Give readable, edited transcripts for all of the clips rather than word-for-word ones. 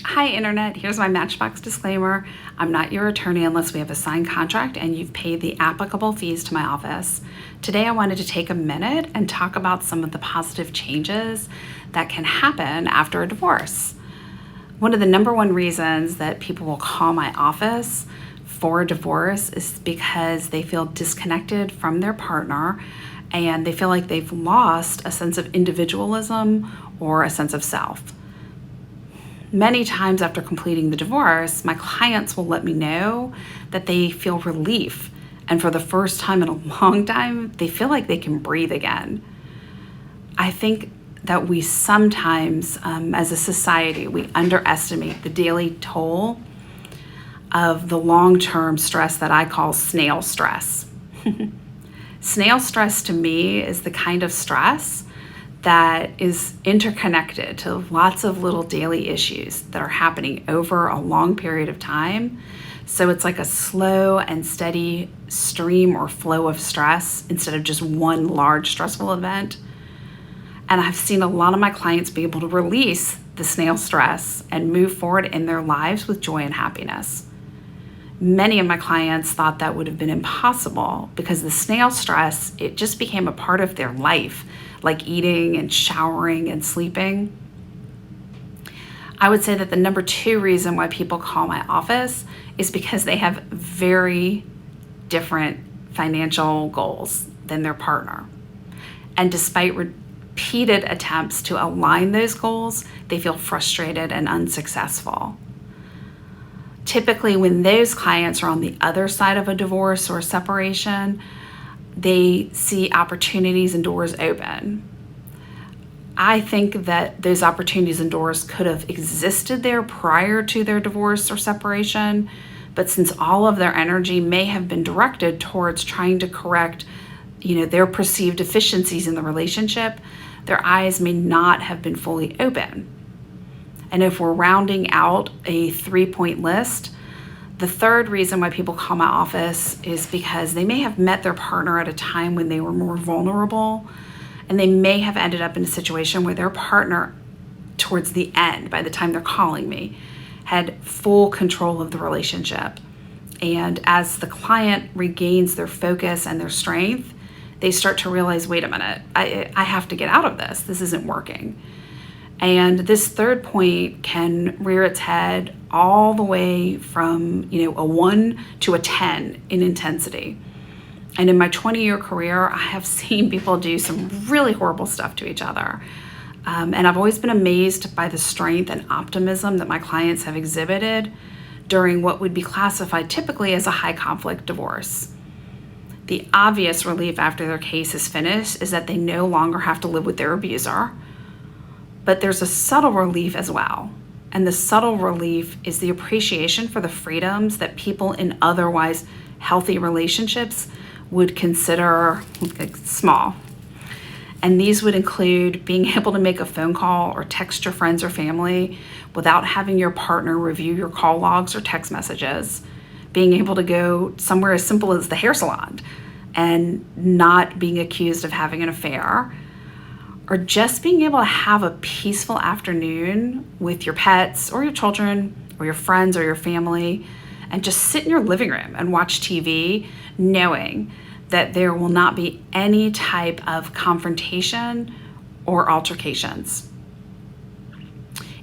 Hi Internet, here's my Matchbox disclaimer. I'm not your attorney unless we have a signed contract and you've paid the applicable fees to my office. Today I wanted to take a minute and talk about some of the positive changes that can happen after a divorce. One of the number one reasons that people will call my office for a divorce is because they feel disconnected from their partner and they feel like they've lost a sense of individualism or a sense of self. Many times after completing the divorce, my clients will let me know that they feel relief, and for the first time in a long time, they feel like they can breathe again. I think that we sometimes, as a society, we underestimate the daily toll of the long-term stress that I call snail stress. Snail stress to me is the kind of stress that is interconnected to lots of little daily issues that are happening over a long period of time. So it's like a slow and steady stream or flow of stress instead of just one large stressful event. And I've seen a lot of my clients be able to release the snail stress and move forward in their lives with joy and happiness. Many of my clients thought that would have been impossible because the snail stress, it just became a part of their life, like eating and showering and sleeping. I would say that the number two reason why people call my office is because they have very different financial goals than their partner. And despite repeated attempts to align those goals, they feel frustrated and unsuccessful. Typically, when those clients are on the other side of a divorce or separation, they see opportunities and doors open. I think that those opportunities and doors could have existed there prior to their divorce or separation, but since all of their energy may have been directed towards trying to correct, their perceived deficiencies in the relationship, their eyes may not have been fully open. And if we're rounding out a 3-point list, the third reason why people call my office is because they may have met their partner at a time when they were more vulnerable, and they may have ended up in a situation where their partner, towards the end, by the time they're calling me, had full control of the relationship. And as the client regains their focus and their strength, they start to realize, wait a minute, I have to get out of this. This isn't working. And this third point can rear its head all the way from, a 1 to a 10 in intensity. And in my 20-year career, I have seen people do some really horrible stuff to each other. And I've always been amazed by the strength and optimism that my clients have exhibited during what would be classified typically as a high conflict divorce. The obvious relief after their case is finished is that they no longer have to live with their abuser. But there's a subtle relief as well. And the subtle relief is the appreciation for the freedoms that people in otherwise healthy relationships would consider small. And these would include being able to make a phone call or text your friends or family without having your partner review your call logs or text messages, being able to go somewhere as simple as the hair salon and not being accused of having an affair, or just being able to have a peaceful afternoon with your pets or your children or your friends or your family and just sit in your living room and watch TV knowing that there will not be any type of confrontation or altercations.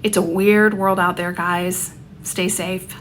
It's a weird world out there, guys. Stay safe.